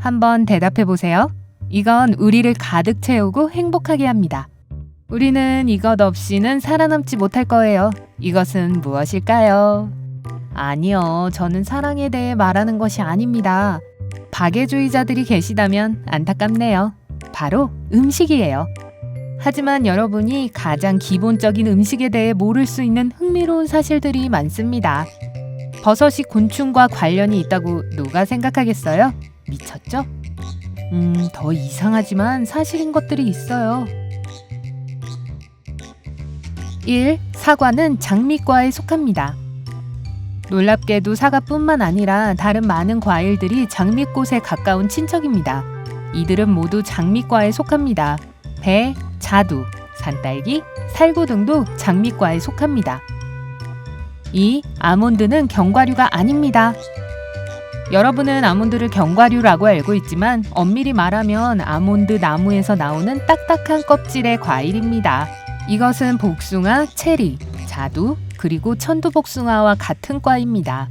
한번 대답해 보세요. 이건 우리를 가득 채우고 행복하게 합니다. 우리는 이것 없이는 살아남지 못할 거예요. 이것은 무엇일까요? 아니요, 저는 사랑에 대해 말하는 것이 아닙니다. 박애주의자들이 계시다면 안타깝네요. 바로 음식이에요. 하지만 여러분이 가장 기본적인 음식에 대해 모를 수 있는 흥미로운 사실들이 많습니다. 버섯이 곤충과 관련이 있다고 누가 생각하겠어요? 미쳤죠? 더 이상하지만 사실인 것들이 있어요. 1. 사과는 장미과에 속합니다. 놀랍게도 사과뿐만 아니라 다른 많은 과일들이 장미꽃에 가까운 친척입니다. 이들은 모두 장미과에 속합니다. 배, 자두, 산딸기, 살구 등도 장미과에 속합니다. 2. 아몬드는 견과류가 아닙니다. 여러분은 아몬드를 견과류라고 알고 있지만 엄밀히 말하면 아몬드 나무에서 나오는 딱딱한 껍질의 과일입니다. 이것은 복숭아, 체리, 자두, 그리고 천두복숭아와 같은 과입니다.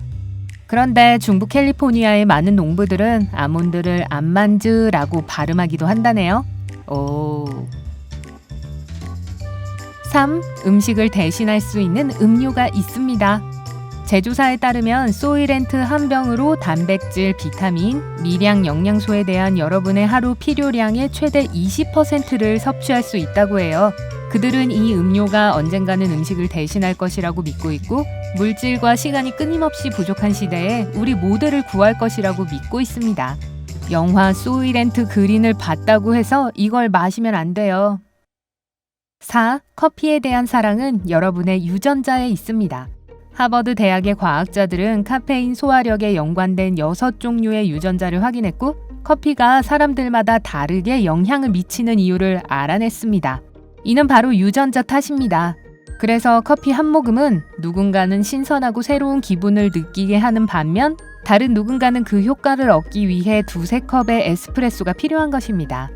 그런데 중부 캘리포니아의 많은 농부들은 아몬드를 암만즈라고 발음하기도 한다네요. 3. 음식을 대신할 수 있는 음료가 있습니다. 제조사에 따르면 소이렌트 한 병으로 단백질, 비타민, 미량 영양소에 대한 여러분의 하루 필요량의 최대 20%를 섭취할 수 있다고 해요. 그들은 이 음료가 언젠가는 음식을 대신할 것이라고 믿고 있고 물질과 시간이 끊임없이 부족한 시대에 우리 모두를 구할 것이라고 믿고 있습니다. 영화 소이렌트 그린을 봤다고 해서 이걸 마시면 안 돼요. 4. 커피에 대한 사랑은 여러분의 유전자에 있습니다. 하버드 대학의 과학자들은 카페인 소화력에 연관된 6종류의 유전자를 확인했고 커피가 사람들마다 다르게 영향을 미치는 이유를 알아냈습니다. 이는 바로 유전자 탓입니다. 그래서 커피 한 모금은 누군가는 신선하고 새로운 기분을 느끼게 하는 반면 다른 누군가는 그 효과를 얻기 위해 2~3컵의 에스프레소가 필요한 것입니다.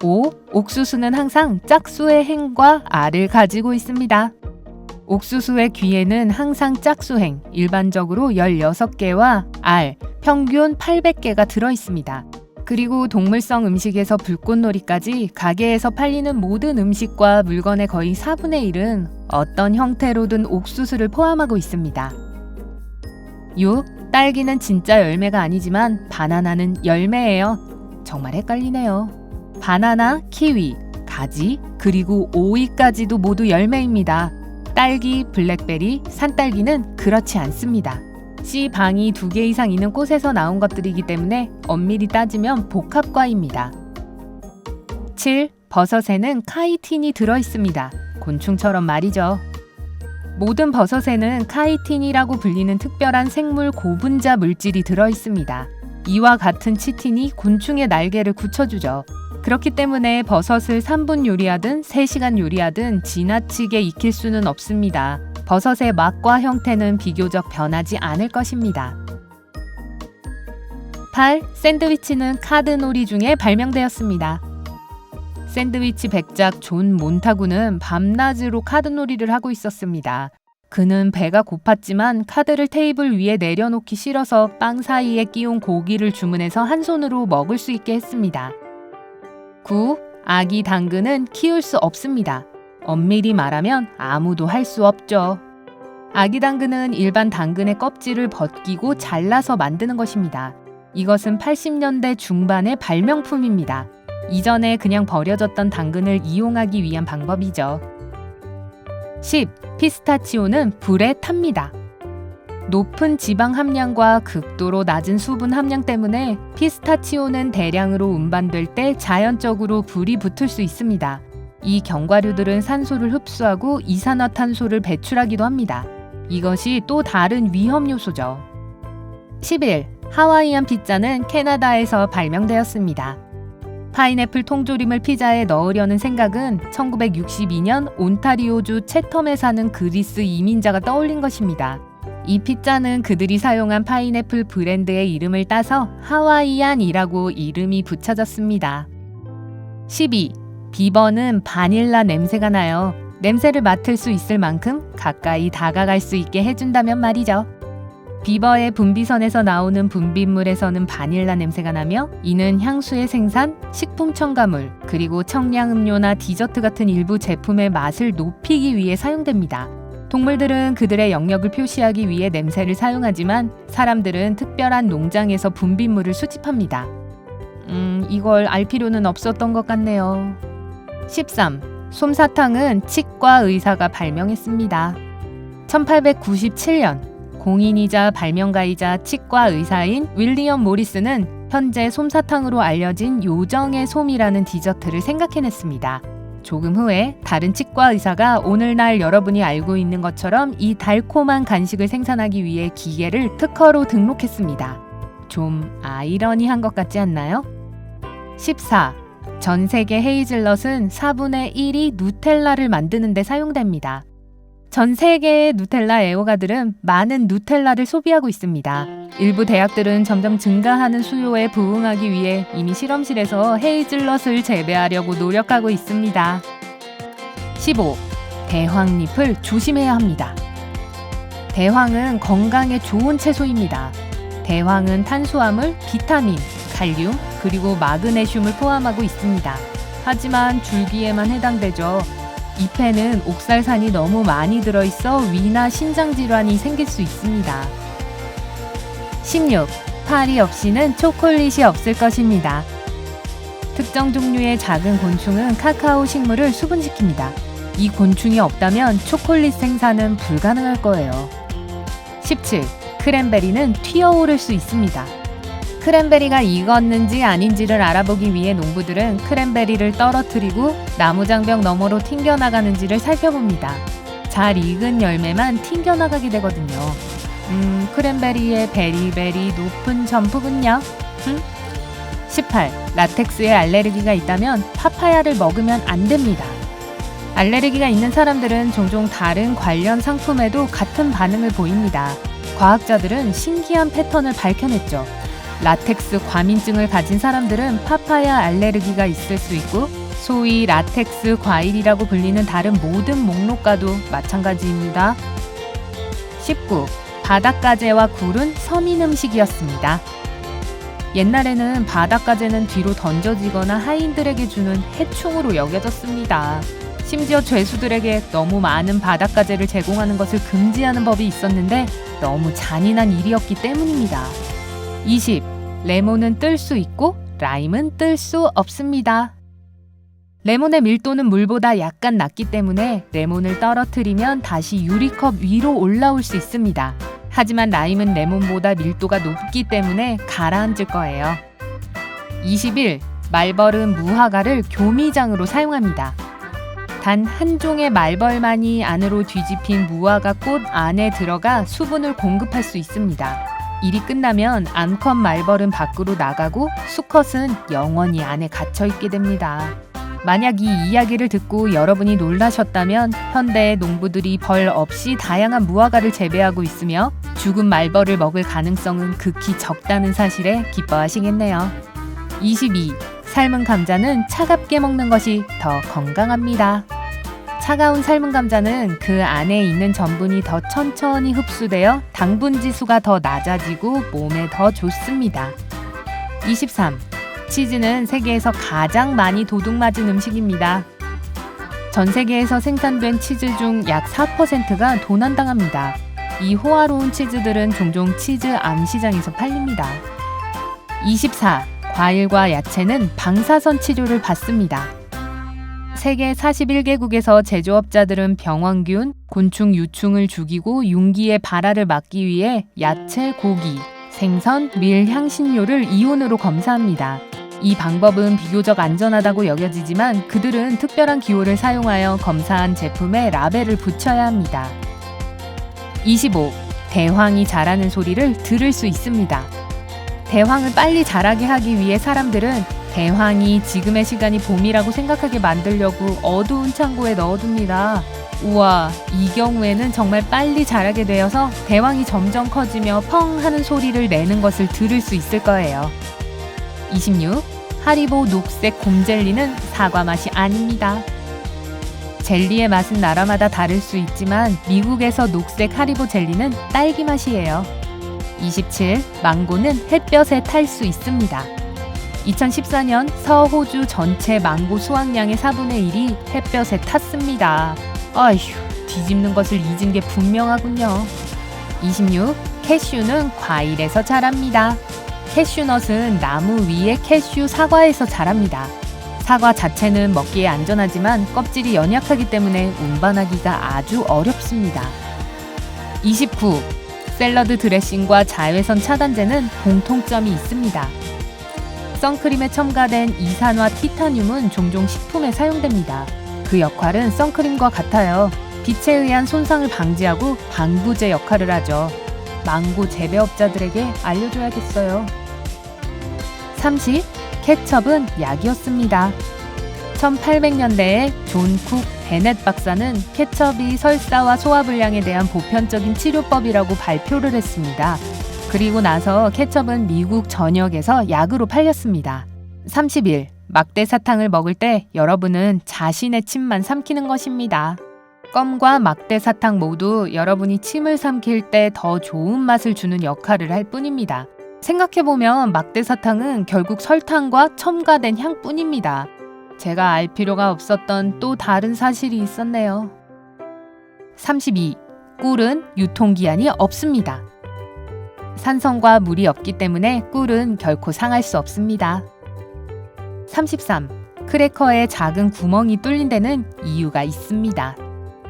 5. 옥수수는 항상 짝수의 행과 알을 가지고 있습니다. 옥수수의 귀에는 항상 짝수행, 일반적으로 16개와 알, 평균 800개가 들어있습니다. 그리고 동물성 음식에서 불꽃놀이까지 가게에서 팔리는 모든 음식과 물건의 거의 4분의 1은 어떤 형태로든 옥수수를 포함하고 있습니다. 6. 딸기는 진짜 열매가 아니지만 바나나는 열매예요. 정말 헷갈리네요. 바나나, 키위, 가지, 그리고 오이까지도 모두 열매입니다. 딸기, 블랙베리, 산딸기는 그렇지 않습니다. 씨 방이 2개 이상 있는 꽃에서 나온 것들이기 때문에 엄밀히 따지면 복합과입니다. 7. 버섯에는 카이틴이 들어있습니다. 곤충처럼 말이죠. 모든 버섯에는 카이틴이라고 불리는 특별한 생물 고분자 물질이 들어있습니다. 이와 같은 치틴이 곤충의 날개를 굳혀주죠. 그렇기 때문에 버섯을 3분 요리하든 3시간 요리하든 지나치게 익힐 수는 없습니다. 버섯의 맛과 형태는 비교적 변하지 않을 것입니다. 8. 샌드위치는 카드놀이 중에 발명되었습니다. 샌드위치 백작 존 몬타구는 밤낮으로 카드놀이를 하고 있었습니다. 그는 배가 고팠지만 카드를 테이블 위에 내려놓기 싫어서 빵 사이에 끼운 고기를 주문해서 한 손으로 먹을 수 있게 했습니다. 9. 아기 당근은 키울 수 없습니다. 엄밀히 말하면 아무도 할 수 없죠. 아기 당근은 일반 당근의 껍질을 벗기고 잘라서 만드는 것입니다. 이것은 80년대 중반의 발명품입니다. 이전에 그냥 버려졌던 당근을 이용하기 위한 방법이죠. 10. 피스타치오는 불에 탑니다. 높은 지방 함량과 극도로 낮은 수분 함량 때문에 피스타치오는 대량으로 운반될 때 자연적으로 불이 붙을 수 있습니다. 이 견과류들은 산소를 흡수하고 이산화탄소를 배출하기도 합니다. 이것이 또 다른 위험 요소죠. 11. 하와이안 피자는 캐나다에서 발명되었습니다. 파인애플 통조림을 피자에 넣으려는 생각은 1962년 온타리오주 채텀에 사는 그리스 이민자가 떠올린 것입니다. 이 피자는 그들이 사용한 파인애플 브랜드의 이름을 따서 하와이안이라고 이름이 붙여졌습니다. 12. 비버는 바닐라 냄새가 나요. 냄새를 맡을 수 있을 만큼 가까이 다가갈 수 있게 해준다면 말이죠. 비버의 분비선에서 나오는 분비물에서는 바닐라 냄새가 나며 이는 향수의 생산, 식품 첨가물, 그리고 청량음료나 디저트 같은 일부 제품의 맛을 높이기 위해 사용됩니다. 동물들은 그들의 영역을 표시하기 위해 냄새를 사용하지만 사람들은 특별한 농장에서 분비물을 수집합니다. 이걸 알 필요는 없었던 것 같네요. 13. 솜사탕은 치과 의사가 발명했습니다. 1897년 공인이자 발명가이자 치과 의사인 윌리엄 모리스는 현재 솜사탕으로 알려진 요정의 솜이라는 디저트를 생각해냈습니다. 조금 후에 다른 치과 의사가 오늘날 여러분이 알고 있는 것처럼 이 달콤한 간식을 생산하기 위해 기계를 특허로 등록했습니다. 좀 아이러니한 것 같지 않나요? 14. 전 세계 헤이즐넛은 4분의 1이 누텔라를 만드는 데 사용됩니다. 전 세계의 누텔라 애호가들은 많은 누텔라를 소비하고 있습니다. 일부 대학들은 점점 증가하는 수요에 부응하기 위해 이미 실험실에서 헤이즐넛을 재배하려고 노력하고 있습니다. 15. 대황잎을 조심해야 합니다. 대황은 건강에 좋은 채소입니다. 대황은 탄수화물, 비타민, 칼륨, 그리고 마그네슘을 포함하고 있습니다. 하지만 줄기에만 해당되죠. 잎에는 옥살산이 너무 많이 들어있어 위나 신장질환이 생길 수 있습니다. 16. 파리 없이는 초콜릿이 없을 것입니다. 특정 종류의 작은 곤충은 카카오 식물을 수분시킵니다. 이 곤충이 없다면 초콜릿 생산은 불가능할 거예요. 17. 크랜베리는 튀어오를 수 있습니다. 크랜베리가 익었는지 아닌지를 알아보기 위해 농부들은 크랜베리를 떨어뜨리고 나무장벽 너머로 튕겨나가는지를 살펴봅니다. 잘 익은 열매만 튕겨나가게 되거든요. 크랜베리의 베리베리 높은 점프군요. 18. 라텍스에 알레르기가 있다면 파파야를 먹으면 안 됩니다. 알레르기가 있는 사람들은 종종 다른 관련 상품에도 같은 반응을 보입니다. 과학자들은 신기한 패턴을 밝혀냈죠. 라텍스 과민증을 가진 사람들은 파파야 알레르기가 있을 수 있고 소위 라텍스 과일이라고 불리는 다른 모든 목록과도 마찬가지입니다. 19. 바닷가재와 굴은 서민 음식이었습니다. 옛날에는 바닷가재는 뒤로 던져지거나 하인들에게 주는 해충으로 여겨졌습니다. 심지어 죄수들에게 너무 많은 바닷가재를 제공하는 것을 금지하는 법이 있었는데 너무 잔인한 일이었기 때문입니다. 20. 레몬은 뜰 수 있고 라임은 뜰 수 없습니다. 레몬의 밀도는 물보다 약간 낮기 때문에 레몬을 떨어뜨리면 다시 유리컵 위로 올라올 수 있습니다. 하지만 라임은 레몬보다 밀도가 높기 때문에 가라앉을 거예요. 21. 말벌은 무화과를 교미장으로 사용합니다. 단 한 종의 말벌만이 안으로 뒤집힌 무화과 꽃 안에 들어가 수분을 공급할 수 있습니다. 일이 끝나면 암컷 말벌은 밖으로 나가고 수컷은 영원히 안에 갇혀있게 됩니다. 만약 이 이야기를 듣고 여러분이 놀라셨다면 현대의 농부들이 벌 없이 다양한 무화과를 재배하고 있으며 죽은 말벌을 먹을 가능성은 극히 적다는 사실에 기뻐하시겠네요. 22. 삶은 감자는 차갑게 먹는 것이 더 건강합니다. 차가운 삶은 감자는 그 안에 있는 전분이 더 천천히 흡수되어 당분 지수가 더 낮아지고 몸에 더 좋습니다. 23. 치즈는 세계에서 가장 많이 도둑맞은 음식입니다. 전 세계에서 생산된 치즈 중 약 4%가 도난당합니다. 이 호화로운 치즈들은 종종 치즈 암시장에서 팔립니다. 24. 과일과 야채는 방사선 치료를 받습니다. 세계 41개국에서 제조업자들은 병원균, 곤충 유충을 죽이고 융기의 발화를 막기 위해 야채, 고기, 생선, 밀, 향신료를 이온으로 검사합니다. 이 방법은 비교적 안전하다고 여겨지지만 그들은 특별한 기호를 사용하여 검사한 제품에 라벨을 붙여야 합니다. 25. 대황이 자라는 소리를 들을 수 있습니다. 대황을 빨리 자라게 하기 위해 사람들은 대황이 지금의 시간이 봄이라고 생각하게 만들려고 어두운 창고에 넣어둡니다. 우와, 이 경우에는 정말 빨리 자라게 되어서 대황이 점점 커지며 펑 하는 소리를 내는 것을 들을 수 있을 거예요. 26. 하리보 녹색 곰젤리는 사과 맛이 아닙니다. 젤리의 맛은 나라마다 다를 수 있지만 미국에서 녹색 하리보 젤리는 딸기 맛이에요. 27. 망고는 햇볕에 탈 수 있습니다. 2014년 서호주 전체 망고 수확량의 4분의 1이 햇볕에 탔습니다. 아휴, 뒤집는 것을 잊은 게 분명하군요. 26. 캐슈는 과일에서 자랍니다. 캐슈넛은 나무 위에 캐슈 사과에서 자랍니다. 사과 자체는 먹기에 안전하지만 껍질이 연약하기 때문에 운반하기가 아주 어렵습니다. 29. 샐러드 드레싱과 자외선 차단제는 공통점이 있습니다. 선크림에 첨가된 이산화 티타늄은 종종 식품에 사용됩니다. 그 역할은 선크림과 같아요. 빛에 의한 손상을 방지하고 방부제 역할을 하죠. 망고 재배업자들에게 알려줘야겠어요. 30. 케첩은 약이었습니다. 1800년대에 존 쿡 베넷 박사는 케첩이 설사와 소화불량에 대한 보편적인 치료법이라고 발표를 했습니다. 그리고 나서 케첩은 미국 전역에서 약으로 팔렸습니다. 31. 막대사탕을 먹을 때 여러분은 자신의 침만 삼키는 것입니다. 껌과 막대사탕 모두 여러분이 침을 삼킬 때 더 좋은 맛을 주는 역할을 할 뿐입니다. 생각해보면 막대사탕은 결국 설탕과 첨가된 향뿐입니다. 제가 알 필요가 없었던 또 다른 사실이 있었네요. 32. 꿀은 유통기한이 없습니다. 산성과 물이 없기 때문에 꿀은 결코 상할 수 없습니다. 33. 크래커에 작은 구멍이 뚫린 데는 이유가 있습니다.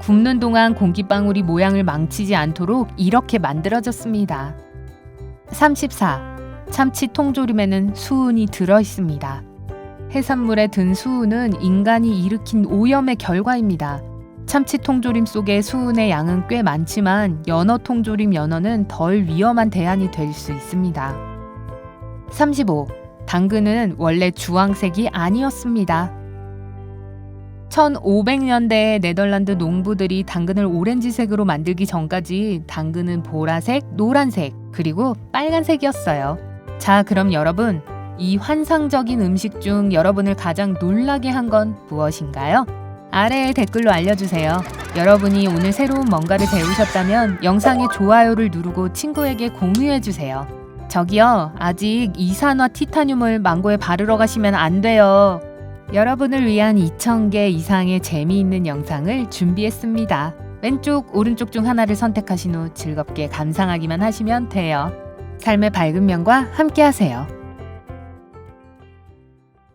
굽는 동안 공기방울이 모양을 망치지 않도록 이렇게 만들어졌습니다. 34. 참치 통조림에는 수은이 들어있습니다. 해산물에 든 수은은 인간이 일으킨 오염의 결과입니다. 참치 통조림 속의 수은의 양은 꽤 많지만 연어 통조림 연어는 덜 위험한 대안이 될 수 있습니다. 35. 당근은 원래 주황색이 아니었습니다. 1500년대에 네덜란드 농부들이 당근을 오렌지색으로 만들기 전까지 당근은 보라색, 노란색, 그리고 빨간색이었어요. 자, 그럼 여러분, 이 환상적인 음식 중 여러분을 가장 놀라게 한 건 무엇인가요? 아래에 댓글로 알려주세요. 여러분이 오늘 새로운 뭔가를 배우셨다면 영상에 좋아요를 누르고 친구에게 공유해주세요. 저기요, 아직 이산화 티타늄을 망고에 바르러 가시면 안 돼요. 여러분을 위한 2000개 이상의 재미있는 영상을 준비했습니다. 왼쪽, 오른쪽 중 하나를 선택하신 후 즐겁게 감상하기만 하시면 돼요. 삶의 밝은 면과 함께하세요.